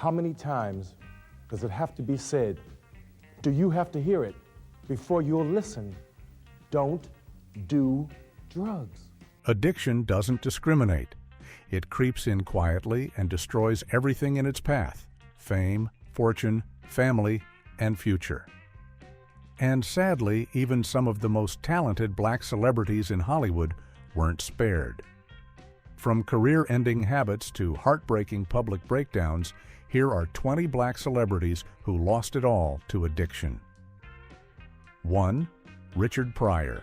How many times does it have to be said? Do you have to hear it before you'll listen? Don't do drugs. Addiction doesn't discriminate. It creeps in quietly and destroys everything in its path: fame, fortune, family, and future. And sadly, even some of the most talented black celebrities in Hollywood weren't spared. From career-ending habits to heartbreaking public breakdowns, here are 20 black celebrities who lost it all to addiction. 1. Richard Pryor.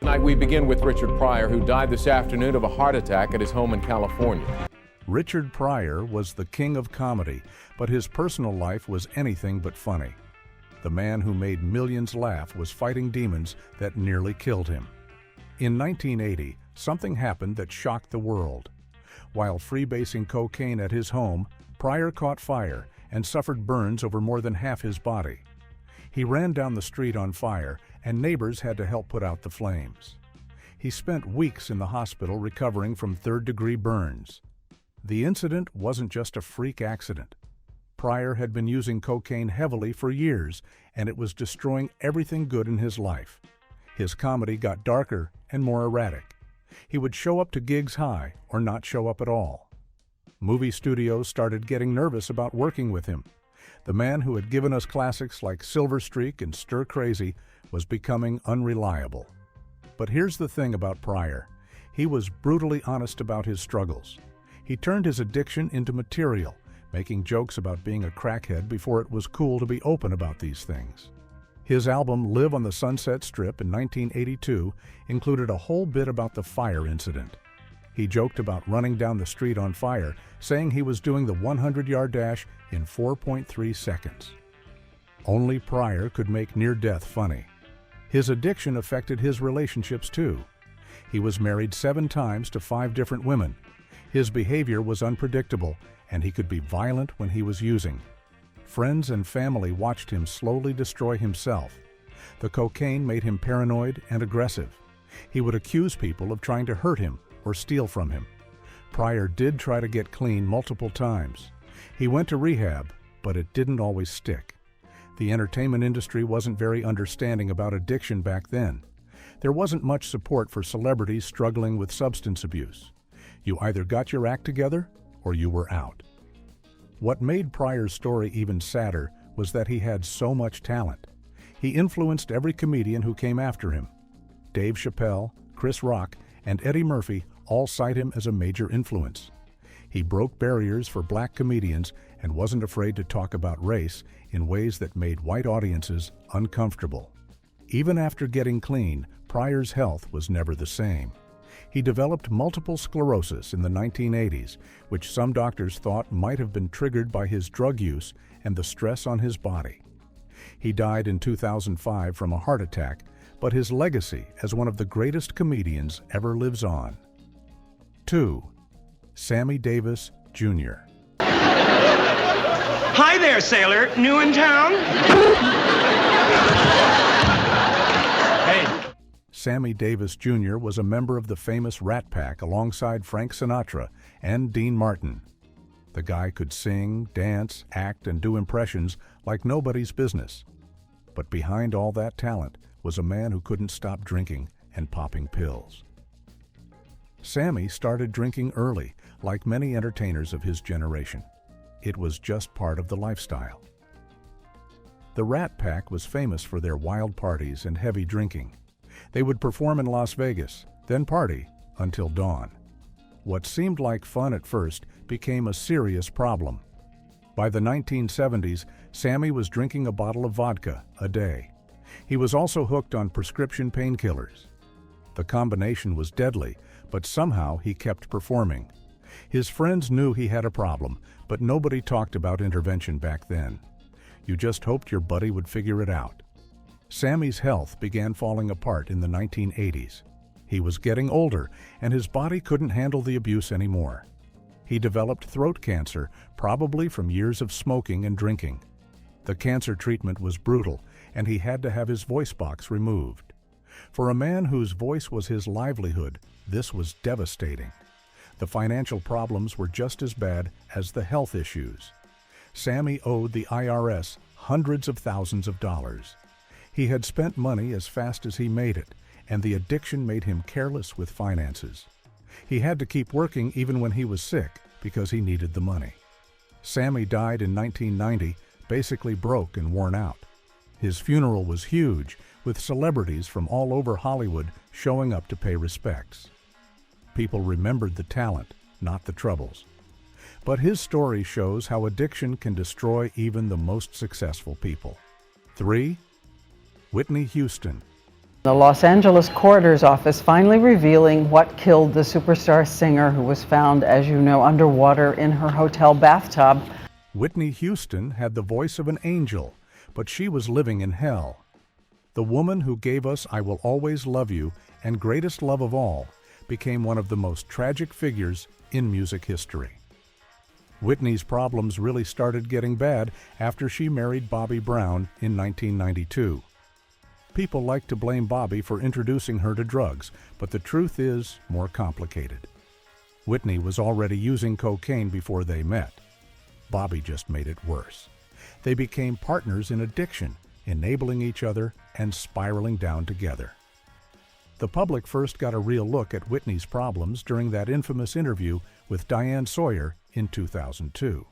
Tonight we begin with Richard Pryor, who died this afternoon of a heart attack at his home in California. Richard Pryor was the king of comedy, but his personal life was anything but funny. The man who made millions laugh was fighting demons that nearly killed him. In 1980, something happened that shocked the world. While freebasing cocaine at his home, Pryor caught fire and suffered burns over more than half his body. He ran down the street on fire, and neighbors had to help put out the flames. He spent weeks in the hospital recovering from third-degree burns. The incident wasn't just a freak accident. Pryor had been using cocaine heavily for years, and it was destroying everything good in his life. His comedy got darker and more erratic. He would show up to gigs high or not show up at all. Movie studios started getting nervous about working with him. The man who had given us classics like Silver Streak and Stir Crazy was becoming unreliable. But here's the thing about Pryor. He was brutally honest about his struggles. He turned his addiction into material, making jokes about being a crackhead before it was cool to be open about these things. His album Live on the Sunset Strip in 1982 included a whole bit about the fire incident. He joked about running down the street on fire, saying he was doing the 100-yard dash in 4.3 seconds. Only Pryor could make near-death funny. His addiction affected his relationships too. He was married 7 times to 5 different women. His behavior was unpredictable, and he could be violent when he was using. Friends and family watched him slowly destroy himself. The cocaine made him paranoid and aggressive. He would accuse people of trying to hurt him or steal from him. Pryor did try to get clean multiple times. He went to rehab, but it didn't always stick. The entertainment industry wasn't very understanding about addiction back then. There wasn't much support for celebrities struggling with substance abuse. You either got your act together or you were out. What made Pryor's story even sadder was that he had so much talent. He influenced every comedian who came after him. Dave Chappelle, Chris Rock, and Eddie Murphy all cite him as a major influence. He broke barriers for black comedians and wasn't afraid to talk about race in ways that made white audiences uncomfortable. Even after getting clean, Pryor's health was never the same. He developed multiple sclerosis in the 1980s, which some doctors thought might have been triggered by his drug use and the stress on his body. He died in 2005 from a heart attack, but his legacy as one of the greatest comedians ever lives on. 2. Sammy Davis, Jr. Hi there, sailor. New in town? Hey. Sammy Davis Jr. was a member of the famous Rat Pack alongside Frank Sinatra and Dean Martin. The guy could sing, dance, act, and do impressions like nobody's business. But behind all that talent was a man who couldn't stop drinking and popping pills. Sammy started drinking early, like many entertainers of his generation. It was just part of the lifestyle. The Rat Pack was famous for their wild parties and heavy drinking. They would perform in Las Vegas, then party until dawn. What seemed like fun at first became a serious problem. By the 1970s, Sammy was drinking a bottle of vodka a day. He was also hooked on prescription painkillers. The combination was deadly, but somehow he kept performing. His friends knew he had a problem, but nobody talked about intervention back then. You just hoped your buddy would figure it out. Sammy's health began falling apart in the 1980s. He was getting older, and his body couldn't handle the abuse anymore. He developed throat cancer, probably from years of smoking and drinking. The cancer treatment was brutal, and he had to have his voice box removed. For a man whose voice was his livelihood, this was devastating. The financial problems were just as bad as the health issues. Sammy owed the IRS hundreds of thousands of dollars. He had spent money as fast as he made it, and the addiction made him careless with finances. He had to keep working even when he was sick because he needed the money. Sammy died in 1990, basically broke and worn out. His funeral was huge, with celebrities from all over Hollywood showing up to pay respects. People remembered the talent, not the troubles. But his story shows how addiction can destroy even the most successful people. 3. Whitney Houston. The Los Angeles coroner's office finally revealing what killed the superstar singer who was found, as you know, underwater in her hotel bathtub. Whitney Houston had the voice of an angel, but she was living in hell. The woman who gave us I Will Always Love You and Greatest Love of All became one of the most tragic figures in music history. Whitney's problems really started getting bad after she married Bobby Brown in 1992. People like to blame Bobby for introducing her to drugs, but the truth is more complicated. Whitney was already using cocaine before they met. Bobby just made it worse. They became partners in addiction, enabling each other and spiraling down together. The public first got a real look at Whitney's problems during that infamous interview with Diane Sawyer in 2002.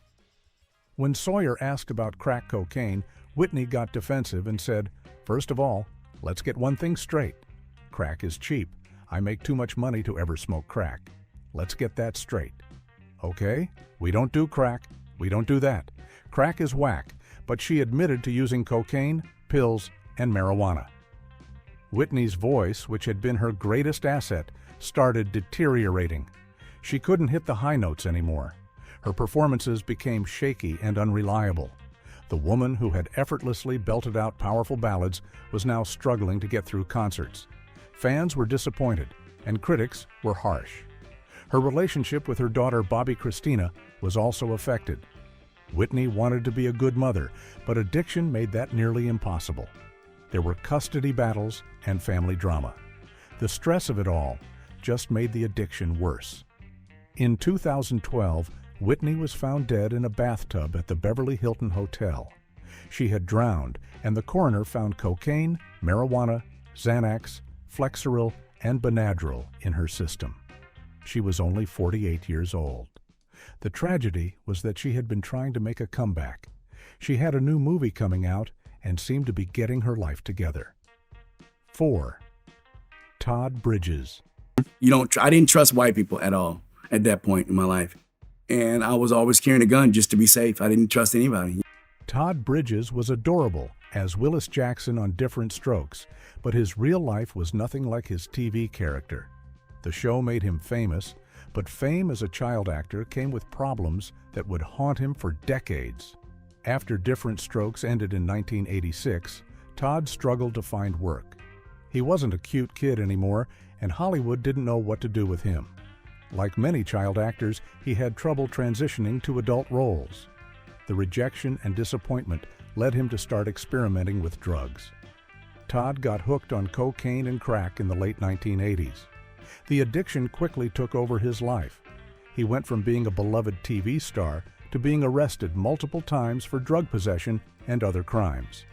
When Sawyer asked about crack cocaine, Whitney got defensive and said, "First of all, let's get one thing straight. Crack is cheap. I make too much money to ever smoke crack. Let's get that straight. Okay, we don't do crack. We don't do that. Crack is whack," but she admitted to using cocaine, pills, and marijuana. Whitney's voice, which had been her greatest asset, started deteriorating. She couldn't hit the high notes anymore. Her performances became shaky and unreliable. The woman who had effortlessly belted out powerful ballads was now struggling to get through concerts. Fans were disappointed, and critics were harsh. Her relationship with her daughter Bobby Christina was also affected. Whitney wanted to be a good mother, but addiction made that nearly impossible. There were custody battles and family drama. The stress of it all just made the addiction worse. In 2012, Whitney was found dead in a bathtub at the Beverly Hilton Hotel. She had drowned, and the coroner found cocaine, marijuana, Xanax, Flexeril, and Benadryl in her system. She was only 48 years old. The tragedy was that she had been trying to make a comeback. She had a new movie coming out and seemed to be getting her life together. 4. Todd Bridges. I didn't trust white people at all at that point in my life. And I was always carrying a gun just to be safe. I didn't trust anybody. Todd Bridges was adorable as Willis Jackson on Different Strokes, but his real life was nothing like his TV character. The show made him famous, but fame as a child actor came with problems that would haunt him for decades. After Different Strokes ended in 1986, Todd struggled to find work. He wasn't a cute kid anymore, and Hollywood didn't know what to do with him. Like many child actors, he had trouble transitioning to adult roles. The rejection and disappointment led him to start experimenting with drugs. Todd got hooked on cocaine and crack in the late 1980s. The addiction quickly took over his life. He went from being a beloved TV star to being arrested multiple times for drug possession and other crimes.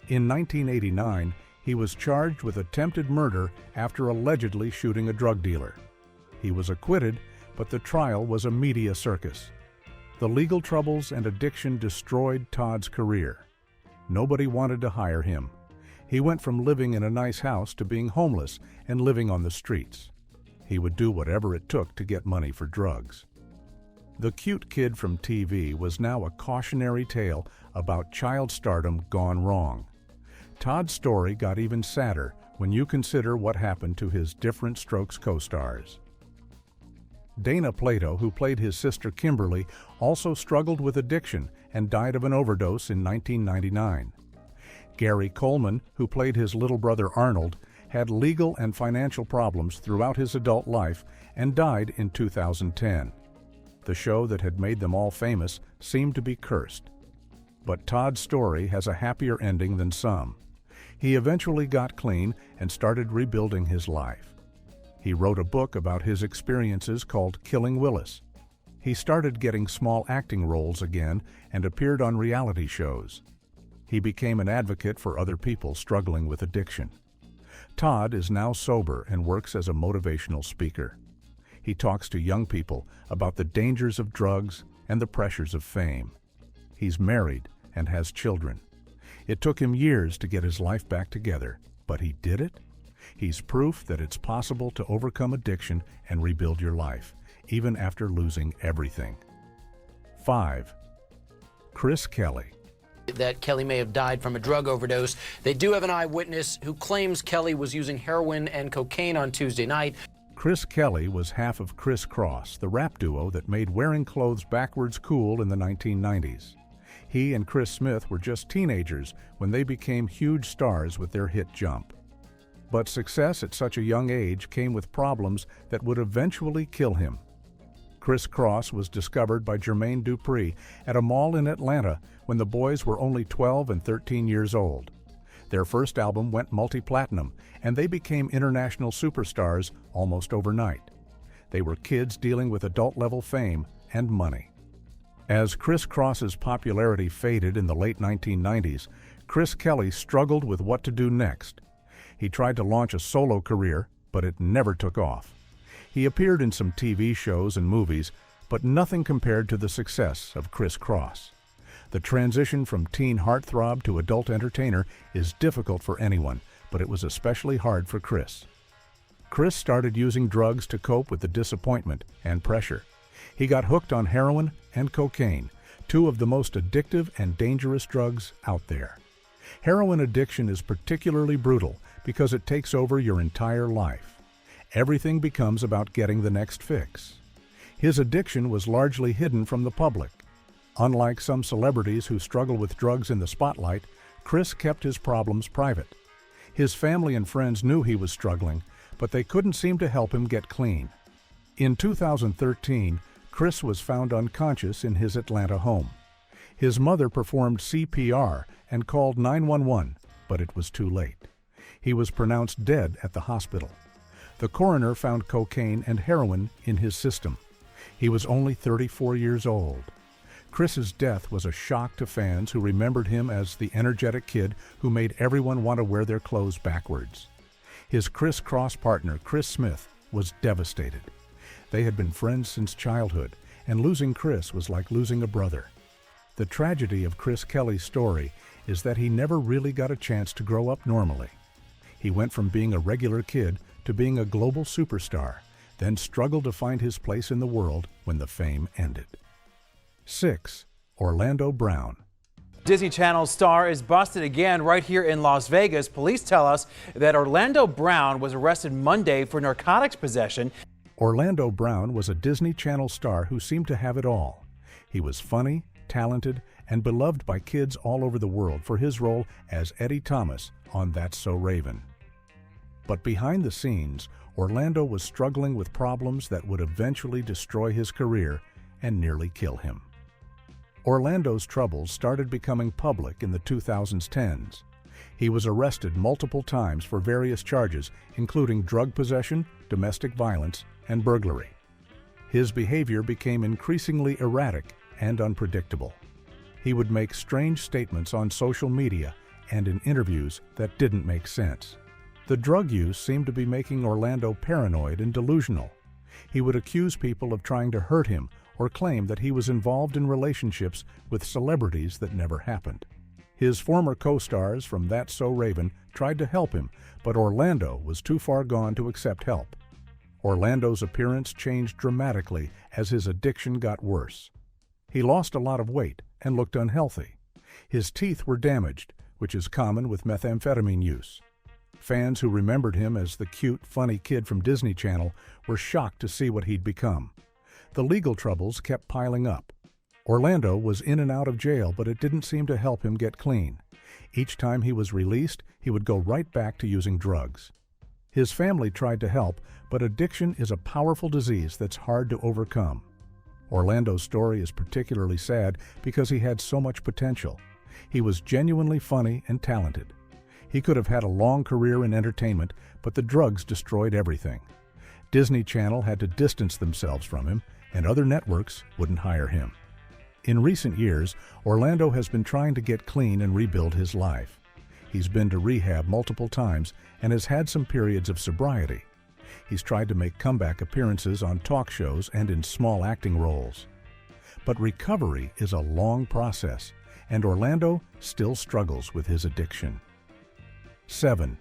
In 1989, he was charged with attempted murder after allegedly shooting a drug dealer. He was acquitted, but the trial was a media circus. The legal troubles and addiction destroyed Todd's career. Nobody wanted to hire him. He went from living in a nice house to being homeless and living on the streets. He would do whatever it took to get money for drugs. The cute kid from TV was now a cautionary tale about child stardom gone wrong. Todd's story got even sadder when you consider what happened to his Different Strokes co-stars. Dana Plato, who played his sister Kimberly, also struggled with addiction and died of an overdose in 1999. Gary Coleman, who played his little brother Arnold, had legal and financial problems throughout his adult life and died in 2010. The show that had made them all famous seemed to be cursed. But Todd's story has a happier ending than some. He eventually got clean and started rebuilding his life. He wrote a book about his experiences called Killing Willis. He started getting small acting roles again and appeared on reality shows. He became an advocate for other people struggling with addiction. Todd is now sober and works as a motivational speaker. He talks to young people about the dangers of drugs and the pressures of fame. He's married and has children. It took him years to get his life back together, but he did it. He's proof that it's possible to overcome addiction and rebuild your life, even after losing everything. 5. Chris Kelly. That Kelly may have died from a drug overdose. They do have an eyewitness who claims Kelly was using heroin and cocaine on Tuesday night. Chris Kelly was half of Criss Cross, the rap duo that made wearing clothes backwards cool in the 1990s. He and Chris Smith were just teenagers when they became huge stars with their hit Jump. But success at such a young age came with problems that would eventually kill him. Criss Cross was discovered by Jermaine Dupri at a mall in Atlanta when the boys were only 12 and 13 years old. Their first album went multi-platinum, and they became international superstars almost overnight. They were kids dealing with adult-level fame and money. As Criss Cross's popularity faded in the late 1990s, Chris Kelly struggled with what to do next. He tried to launch a solo career, but it never took off. He appeared in some TV shows and movies, but nothing compared to the success of Criss Cross. The transition from teen heartthrob to adult entertainer is difficult for anyone, but it was especially hard for Chris. Chris started using drugs to cope with the disappointment and pressure. He got hooked on heroin and cocaine, two of the most addictive and dangerous drugs out there. Heroin addiction is particularly brutal because it takes over your entire life. Everything becomes about getting the next fix. His addiction was largely hidden from the public. Unlike some celebrities who struggle with drugs in the spotlight, Chris kept his problems private. His family and friends knew he was struggling, but they couldn't seem to help him get clean. In 2013, Chris was found unconscious in his Atlanta home. His mother performed CPR and called 911, but it was too late. He was pronounced dead at the hospital. The coroner found cocaine and heroin in his system. He was only 34 years old. Chris's death was a shock to fans who remembered him as the energetic kid who made everyone want to wear their clothes backwards. His Criss Cross partner, Chris Smith, was devastated. They had been friends since childhood, and losing Chris was like losing a brother. The tragedy of Chris Kelly's story is that he never really got a chance to grow up normally. He went from being a regular kid to being a global superstar, then struggled to find his place in the world when the fame ended. 6. Orlando Brown. Disney Channel star is busted again right here in Las Vegas. Police tell us that Orlando Brown was arrested Monday for narcotics possession. Orlando Brown was a Disney Channel star who seemed to have it all. He was funny, talented, and beloved by kids all over the world for his role as Eddie Thomas on That's So Raven. But behind the scenes, Orlando was struggling with problems that would eventually destroy his career and nearly kill him. Orlando's troubles started becoming public in the 2010s. He was arrested multiple times for various charges, including drug possession, domestic violence, and burglary. His behavior became increasingly erratic and unpredictable. He would make strange statements on social media and in interviews that didn't make sense. The drug use seemed to be making Orlando paranoid and delusional. He would accuse people of trying to hurt him or claim that he was involved in relationships with celebrities that never happened. His former co-stars from That's So Raven tried to help him, but Orlando was too far gone to accept help. Orlando's appearance changed dramatically as his addiction got worse. He lost a lot of weight and looked unhealthy. His teeth were damaged, which is common with methamphetamine use. Fans who remembered him as the cute, funny kid from Disney Channel were shocked to see what he'd become. The legal troubles kept piling up. Orlando was in and out of jail, but it didn't seem to help him get clean. Each time he was released, he would go right back to using drugs. His family tried to help, but addiction is a powerful disease that's hard to overcome. Orlando's story is particularly sad because he had so much potential. He was genuinely funny and talented. He could have had a long career in entertainment, but the drugs destroyed everything. Disney Channel had to distance themselves from him, and other networks wouldn't hire him. In recent years, Orlando has been trying to get clean and rebuild his life. He's been to rehab multiple times and has had some periods of sobriety. He's tried to make comeback appearances on talk shows and in small acting roles. But recovery is a long process, and Orlando still struggles with his addiction. 7.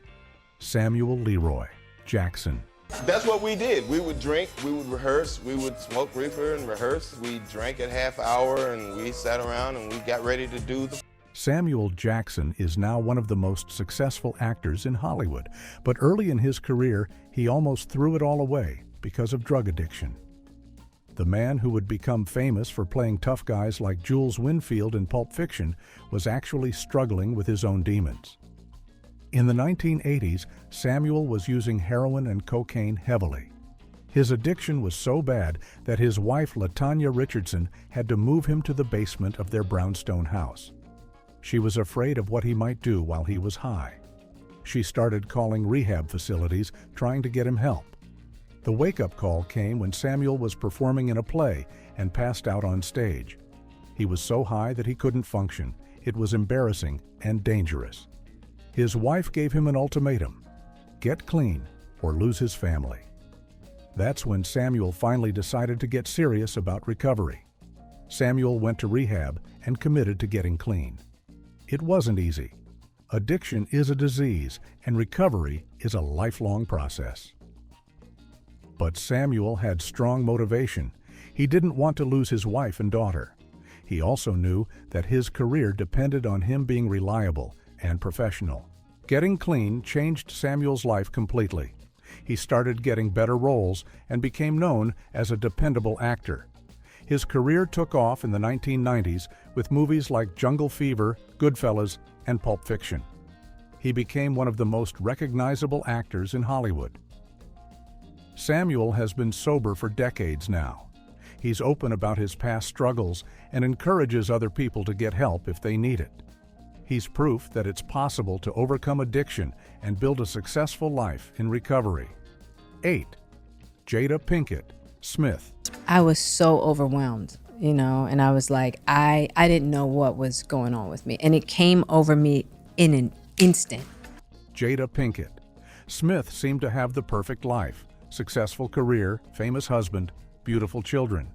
Samuel Leroy Jackson. That's what we did. We would drink, we would rehearse, we would smoke reefer and rehearse. We drank at half hour and we sat around and we got ready to do the... Samuel Jackson is now one of the most successful actors in Hollywood, but early in his career, he almost threw it all away because of drug addiction. The man who would become famous for playing tough guys like Jules Winfield in Pulp Fiction was actually struggling with his own demons. In the 1980s, Samuel was using heroin and cocaine heavily. His addiction was so bad that his wife, LaTanya Richardson, had to move him to the basement of their brownstone house. She was afraid of what he might do while he was high. She started calling rehab facilities, trying to get him help. The wake-up call came when Samuel was performing in a play and passed out on stage. He was so high that he couldn't function. It was embarrassing and dangerous. His wife gave him an ultimatum: get clean or lose his family. That's when Samuel finally decided to get serious about recovery. Samuel went to rehab and committed to getting clean. It wasn't easy. Addiction is a disease, and recovery is a lifelong process. But Samuel had strong motivation. He didn't want to lose his wife and daughter. He also knew that his career depended on him being reliable and professional. Getting clean changed Samuel's life completely. He started getting better roles and became known as a dependable actor. His career took off in the 1990s with movies like Jungle Fever, Goodfellas, and Pulp Fiction. He became one of the most recognizable actors in Hollywood. Samuel has been sober for decades now. He's open about his past struggles and encourages other people to get help if they need it. He's proof that it's possible to overcome addiction and build a successful life in recovery. 8. Jada Pinkett Smith. I was so overwhelmed, and I was like, I didn't know what was going on with me. And it came over me in an instant. Jada Pinkett Smith seemed to have the perfect life: successful career, famous husband, beautiful children.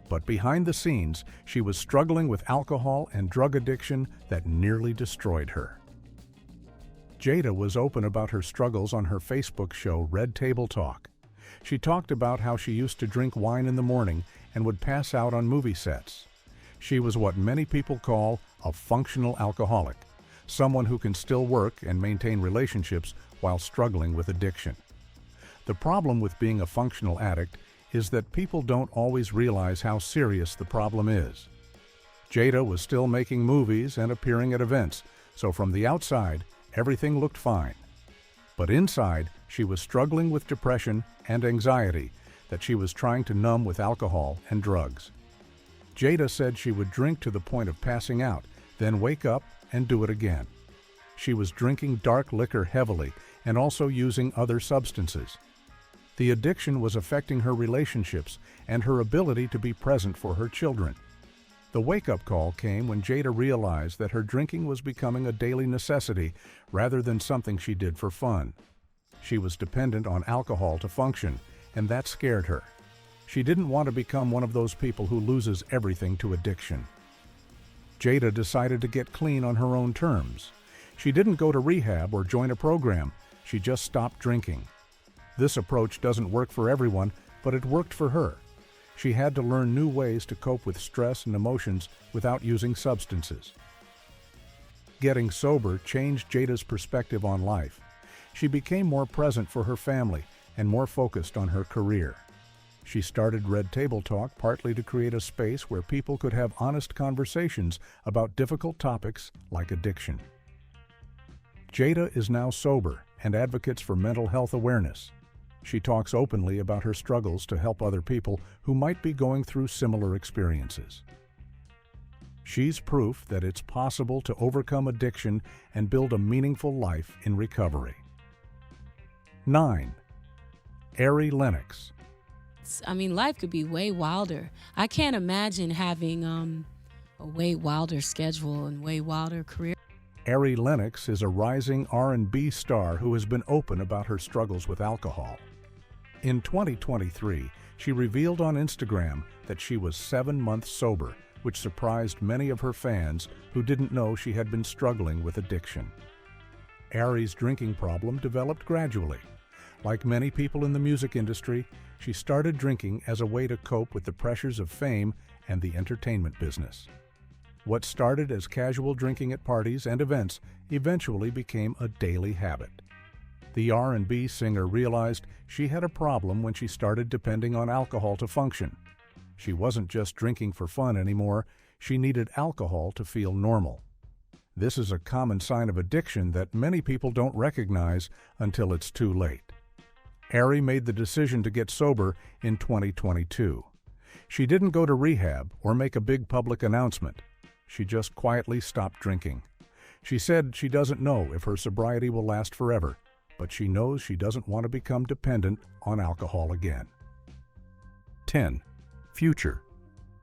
But behind the scenes, she was struggling with alcohol and drug addiction that nearly destroyed her. Jada was open about her struggles on her Facebook show, Red Table Talk. She talked about how she used to drink wine in the morning and would pass out on movie sets. She was what many people call a functional alcoholic, someone who can still work and maintain relationships while struggling with addiction. The problem with being a functional addict is that people don't always realize how serious the problem is. Jada was still making movies and appearing at events, so from the outside, everything looked fine. But inside, she was struggling with depression and anxiety that she was trying to numb with alcohol and drugs. Jada said she would drink to the point of passing out, then wake up and do it again. She was drinking dark liquor heavily and also using other substances. The addiction was affecting her relationships and her ability to be present for her children. The wake-up call came when Jada realized that her drinking was becoming a daily necessity rather than something she did for fun. She was dependent on alcohol to function, and that scared her. She didn't want to become one of those people who loses everything to addiction. Jada decided to get clean on her own terms. She didn't go to rehab or join a program. She just stopped drinking. This approach doesn't work for everyone, but it worked for her. She had to learn new ways to cope with stress and emotions without using substances. Getting sober changed Jada's perspective on life. She became more present for her family and more focused on her career. She started Red Table Talk partly to create a space where people could have honest conversations about difficult topics like addiction. Jada is now sober and advocates for mental health awareness. She talks openly about her struggles to help other people who might be going through similar experiences. She's proof that it's possible to overcome addiction and build a meaningful life in recovery. 9. Ari Lennox life could be way wilder. I can't imagine having a way wilder schedule and way wilder career. Ari Lennox is a rising R&B star who has been open about her struggles with alcohol. In 2023, she revealed on Instagram that she was 7 months sober, which surprised many of her fans who didn't know she had been struggling with addiction. Ari's drinking problem developed gradually. Like many people in the music industry, she started drinking as a way to cope with the pressures of fame and the entertainment business. What started as casual drinking at parties and events eventually became a daily habit. The R&B singer realized she had a problem when she started depending on alcohol to function. She wasn't just drinking for fun anymore, she needed alcohol to feel normal. This is a common sign of addiction that many people don't recognize until it's too late. Ari made the decision to get sober in 2022. She didn't go to rehab or make a big public announcement. She just quietly stopped drinking. She said she doesn't know if her sobriety will last forever, but she knows she doesn't want to become dependent on alcohol again. 10. Future.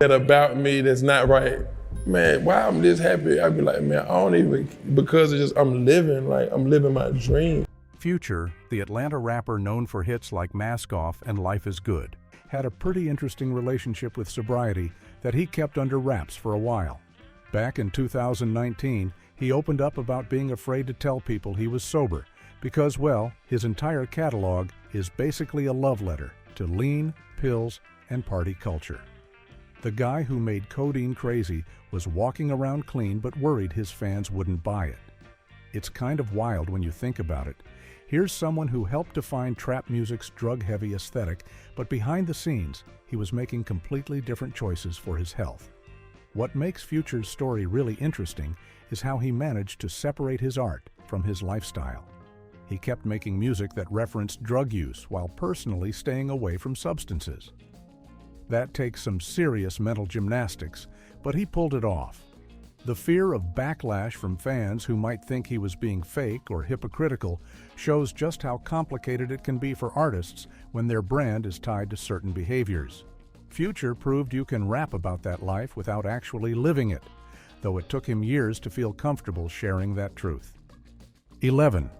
That about me that's not right. Man, why I'm this happy? I'd be like, man, I don't even, because it's just, I'm living my dream. Future, the Atlanta rapper known for hits like Mask Off and Life is Good, had a pretty interesting relationship with sobriety that he kept under wraps for a while. Back in 2019, he opened up about being afraid to tell people he was sober because, well, his entire catalog is basically a love letter to lean, pills, and party culture. The guy who made codeine crazy was walking around clean but worried his fans wouldn't buy it. It's kind of wild when you think about it. Here's someone who helped define trap music's drug-heavy aesthetic, but behind the scenes, he was making completely different choices for his health. What makes Future's story really interesting is how he managed to separate his art from his lifestyle. He kept making music that referenced drug use while personally staying away from substances. That takes some serious mental gymnastics, but he pulled it off. The fear of backlash from fans who might think he was being fake or hypocritical shows just how complicated it can be for artists when their brand is tied to certain behaviors. Future proved you can rap about that life without actually living it, though it took him years to feel comfortable sharing that truth. 11.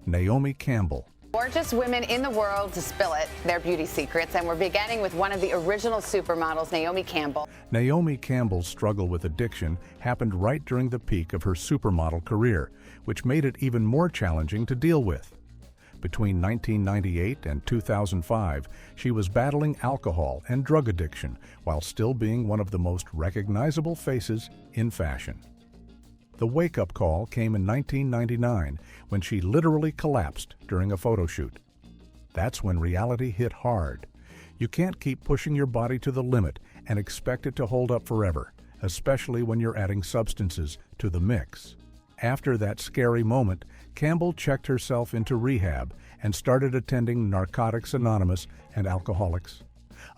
Naomi Campbell. Gorgeous women in the world to spill it, their beauty secrets, and we're beginning with one of the original supermodels, Naomi Campbell. Naomi Campbell's struggle with addiction happened right during the peak of her supermodel career, which made it even more challenging to deal with. Between 1998 and 2005, she was battling alcohol and drug addiction while still being one of the most recognizable faces in fashion. The wake-up call came in 1999 when she literally collapsed during a photo shoot. That's when reality hit hard. You can't keep pushing your body to the limit and expect it to hold up forever, especially when you're adding substances to the mix. After that scary moment, Campbell checked herself into rehab and started attending Narcotics Anonymous and Alcoholics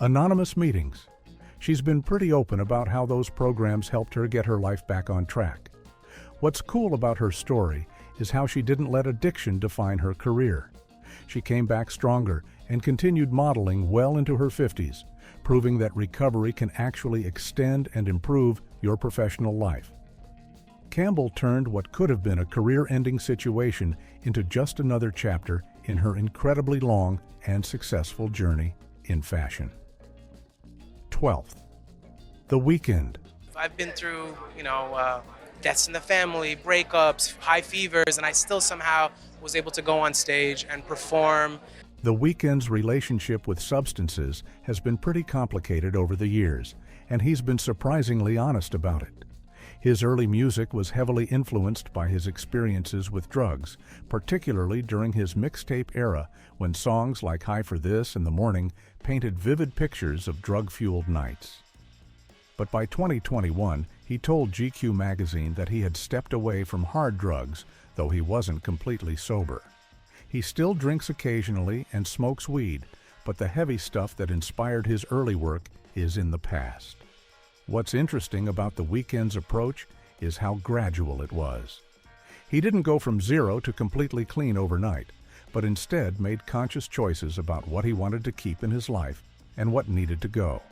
Anonymous meetings. She's been pretty open about how those programs helped her get her life back on track. What's cool about her story is how she didn't let addiction define her career. She came back stronger and continued modeling well into her 50s, proving that recovery can actually extend and improve your professional life. Campbell turned what could have been a career-ending situation into just another chapter in her incredibly long and successful journey in fashion. 12th. The Weeknd. I've been through, deaths in the family, breakups, high fevers, and I still somehow was able to go on stage and perform. The Weeknd's relationship with substances has been pretty complicated over the years, and he's been surprisingly honest about it. His early music was heavily influenced by his experiences with drugs, particularly during his mixtape era when songs like High for This and The Morning painted vivid pictures of drug-fueled nights. But by 2021, he told GQ magazine that he had stepped away from hard drugs, though he wasn't completely sober. He still drinks occasionally and smokes weed, but the heavy stuff that inspired his early work is in the past. What's interesting about the Weeknd's approach is how gradual it was. He didn't go from zero to completely clean overnight, but instead made conscious choices about what he wanted to keep in his life and what needed to go.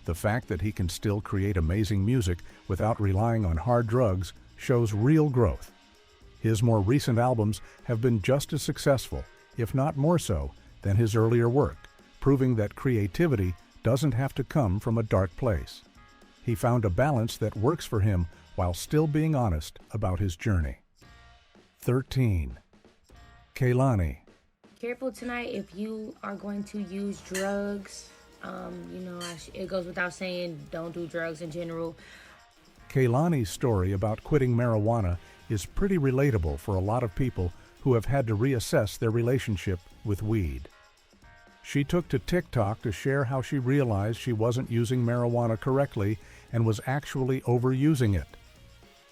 The fact that he can still create amazing music without relying on hard drugs shows real growth. His more recent albums have been just as successful, if not more so, than his earlier work, proving that creativity doesn't have to come from a dark place. He found a balance that works for him while still being honest about his journey. 13. Kehlani. Careful tonight if you are going to use drugs. It goes without saying, don't do drugs in general. Kehlani's story about quitting marijuana is pretty relatable for a lot of people who have had to reassess their relationship with weed. She took to TikTok to share how she realized she wasn't using marijuana correctly and was actually overusing it.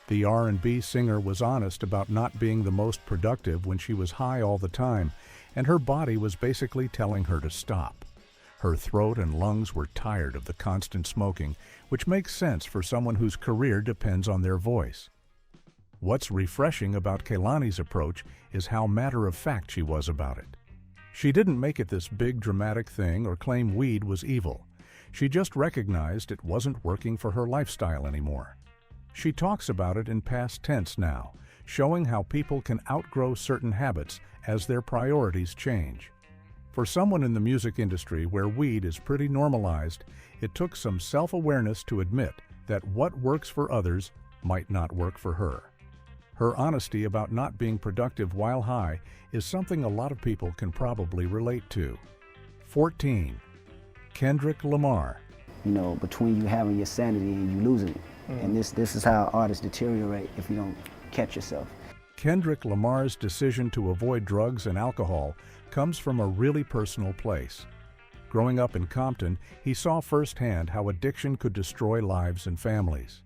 The R&B singer was honest about not being the most productive when she was high all the time, and her body was basically telling her to stop. Her throat and lungs were tired of the constant smoking, which makes sense for someone whose career depends on their voice. What's refreshing about Kehlani's approach is how matter-of-fact she was about it. She didn't make it this big dramatic thing or claim weed was evil. She just recognized it wasn't working for her lifestyle anymore. She talks about it in past tense now, showing how people can outgrow certain habits as their priorities change. For someone in the music industry where weed is pretty normalized, it took some self-awareness to admit that what works for others might not work for her. Her honesty about not being productive while high is something a lot of people can probably relate to. 14. Kendrick Lamar. Between you having your sanity and you losing it. And this is how artists deteriorate if you don't catch yourself. Kendrick Lamar's decision to avoid drugs and alcohol comes from a really personal place. Growing up in Compton, he saw firsthand how addiction could destroy lives and families.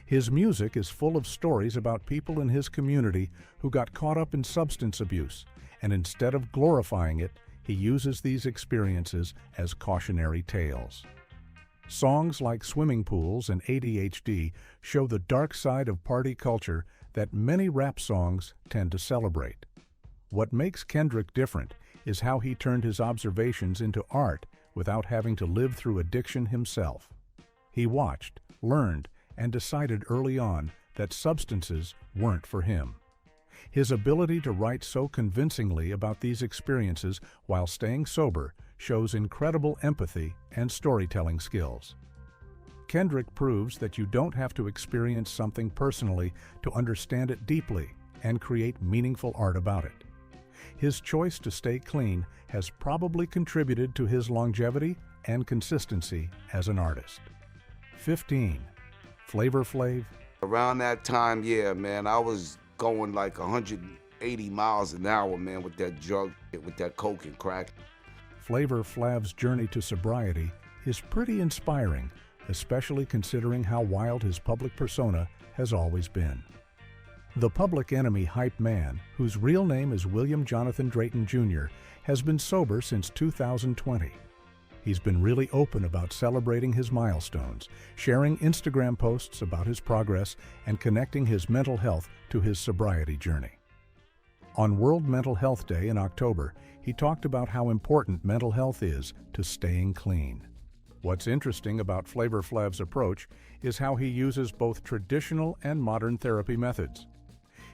His music is full of stories about people in his community who got caught up in substance abuse, and instead of glorifying it, he uses these experiences as cautionary tales. Songs like Swimming Pools and ADHD show the dark side of party culture that many rap songs tend to celebrate. What makes Kendrick different is how he turned his observations into art without having to live through addiction himself. He watched, learned, and decided early on that substances weren't for him. His ability to write so convincingly about these experiences while staying sober shows incredible empathy and storytelling skills. Kendrick proves that you don't have to experience something personally to understand it deeply and create meaningful art about it. His choice to stay clean has probably contributed to his longevity and consistency as an artist. 15. Flavor Flav. Around that time, yeah, man, I was going like 180 miles an hour, man, with that drug, with that coke and crack. Flavor Flav's journey to sobriety is pretty inspiring, especially considering how wild his public persona has always been. The Public Enemy hype man, whose real name is William Jonathan Drayton Jr., has been sober since 2020. He's been really open about celebrating his milestones, sharing Instagram posts about his progress, and connecting his mental health to his sobriety journey. On World Mental Health Day in October, he talked about how important mental health is to staying clean. What's interesting about Flavor Flav's approach is how he uses both traditional and modern therapy methods.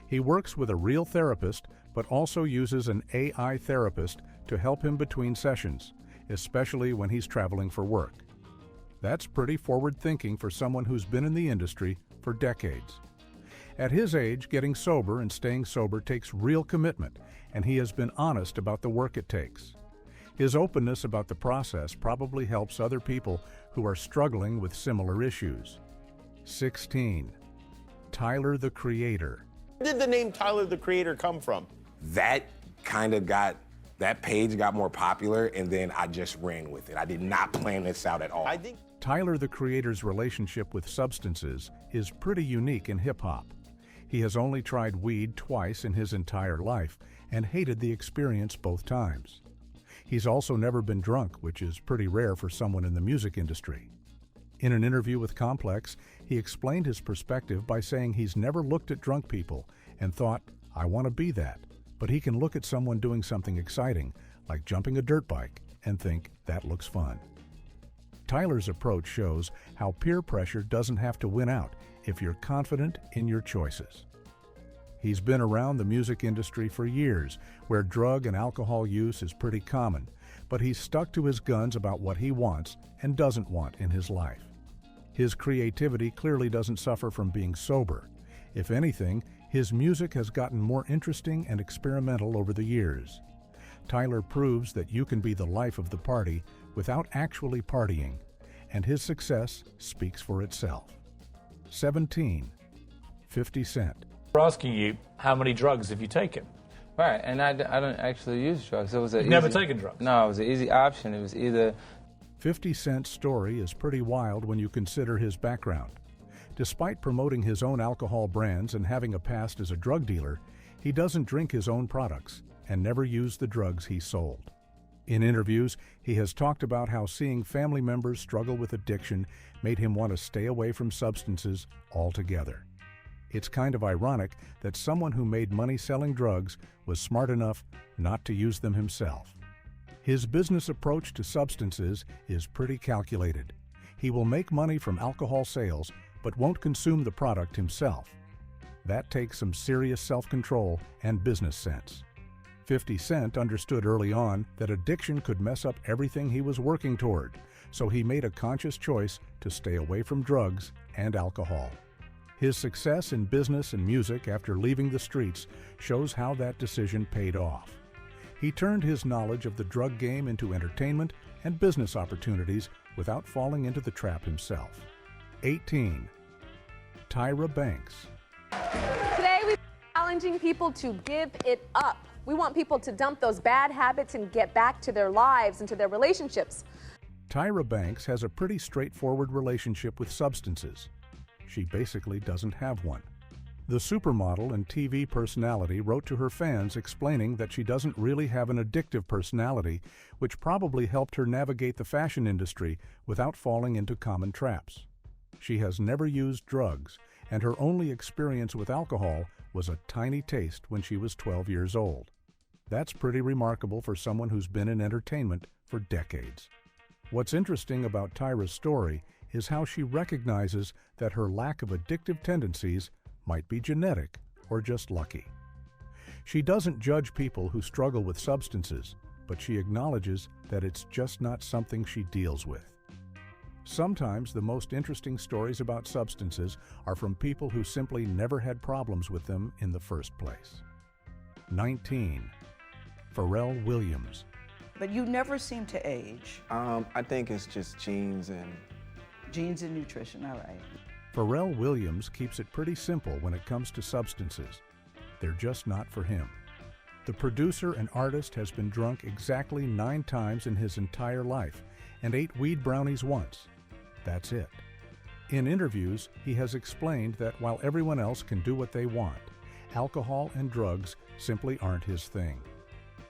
He works with a real therapist, but also uses an AI therapist to help him between sessions, especially when he's traveling for work. That's pretty forward-thinking for someone who's been in the industry for decades. At his age, getting sober and staying sober takes real commitment, and he has been honest about the work it takes. His openness about the process probably helps other people who are struggling with similar issues. 16. Tyler the Creator. Where did the name Tyler the Creator come from? That page got more popular, and then I just ran with it. I did not plan this out at all. Tyler the Creator's relationship with substances is pretty unique in hip-hop. He has only tried weed twice in his entire life and hated the experience both times. He's also never been drunk, which is pretty rare for someone in the music industry. In an interview with Complex, he explained his perspective by saying he's never looked at drunk people and thought, I want to be that. But he can look at someone doing something exciting, like jumping a dirt bike, and think, that looks fun. Tyler's approach shows how peer pressure doesn't have to win out if you're confident in your choices. He's been around the music industry for years, where drug and alcohol use is pretty common, but he's stuck to his guns about what he wants and doesn't want in his life. His creativity clearly doesn't suffer from being sober. If anything, his music has gotten more interesting and experimental over the years. Tyler proves that you can be the life of the party without actually partying, and his success speaks for itself. 17. 50 Cent. We're asking you, how many drugs have you taken? Right, and I don't actually use drugs. It was You've never taken drugs? No, it was an easy option. It was either... 50 Cent's story is pretty wild when you consider his background. Despite promoting his own alcohol brands and having a past as a drug dealer, he doesn't drink his own products and never used the drugs he sold. In interviews, he has talked about how seeing family members struggle with addiction made him want to stay away from substances altogether. It's kind of ironic that someone who made money selling drugs was smart enough not to use them himself. His business approach to substances is pretty calculated. He will make money from alcohol sales, but won't consume the product himself. That takes some serious self-control and business sense. 50 Cent understood early on that addiction could mess up everything he was working toward, so he made a conscious choice to stay away from drugs and alcohol. His success in business and music after leaving the streets shows how that decision paid off. He turned his knowledge of the drug game into entertainment and business opportunities without falling into the trap himself. 18. Tyra Banks. Today we're challenging people to give it up. We want people to dump those bad habits and get back to their lives and to their relationships. Tyra Banks has a pretty straightforward relationship with substances. She basically doesn't have one. The supermodel and TV personality wrote to her fans explaining that she doesn't really have an addictive personality, which probably helped her navigate the fashion industry without falling into common traps. She has never used drugs, and her only experience with alcohol was a tiny taste when she was 12 years old. That's pretty remarkable for someone who's been in entertainment for decades. What's interesting about Tyra's story is how she recognizes that her lack of addictive tendencies might be genetic or just lucky. She doesn't judge people who struggle with substances, but she acknowledges that it's just not something she deals with. Sometimes the most interesting stories about substances are from people who simply never had problems with them in the first place. 19. Pharrell Williams. But you never seem to age. I think it's just genes and nutrition, all right. Pharrell Williams keeps it pretty simple when it comes to substances. They're just not for him. The producer and artist has been drunk exactly 9 times in his entire life and ate weed brownies once. That's it. In interviews, he has explained that while everyone else can do what they want, alcohol and drugs simply aren't his thing.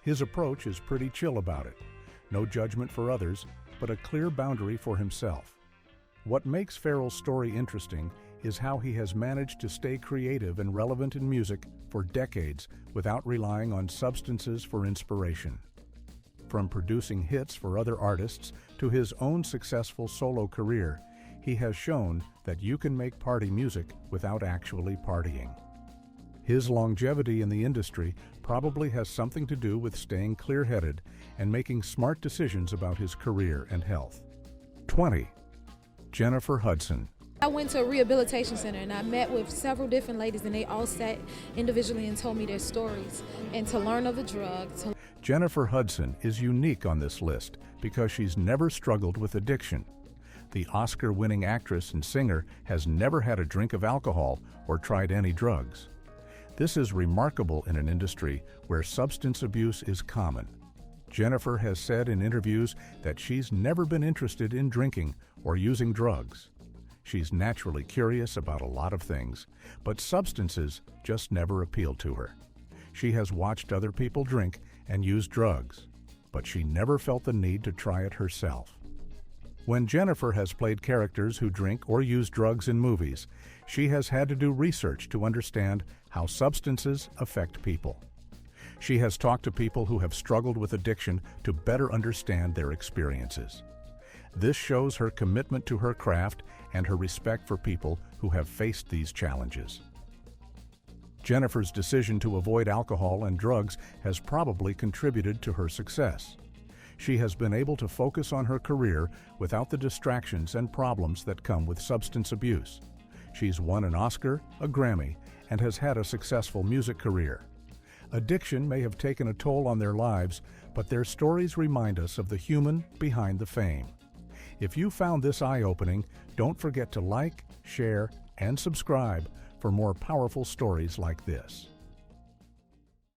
His approach is pretty chill about it. No judgment for others, but a clear boundary for himself. What makes Pharrell's story interesting is how he has managed to stay creative and relevant in music for decades without relying on substances for inspiration. From producing hits for other artists to his own successful solo career, he has shown that you can make party music without actually partying. His longevity in the industry probably has something to do with staying clear-headed and making smart decisions about his career and health. 20. Jennifer Hudson. I went to a rehabilitation center and I met with several different ladies and they all sat individually and told me their stories and to learn of the drug. Jennifer Hudson is unique on this list because she's never struggled with addiction. The Oscar-winning actress and singer has never had a drink of alcohol or tried any drugs. This is remarkable in an industry where substance abuse is common. Jennifer has said in interviews that she's never been interested in drinking or using drugs. She's naturally curious about a lot of things, but substances just never appealed to her. She has watched other people drink and use drugs, but she never felt the need to try it herself. When Jennifer has played characters who drink or use drugs in movies, she has had to do research to understand how substances affect people. She has talked to people who have struggled with addiction to better understand their experiences. This shows her commitment to her craft and her respect for people who have faced these challenges. Jennifer's decision to avoid alcohol and drugs has probably contributed to her success. She has been able to focus on her career without the distractions and problems that come with substance abuse. She's won an Oscar, a Grammy, and has had a successful music career. Addiction may have taken a toll on their lives, but their stories remind us of the human behind the fame. If you found this eye-opening, don't forget to like, share, and subscribe for more powerful stories like this.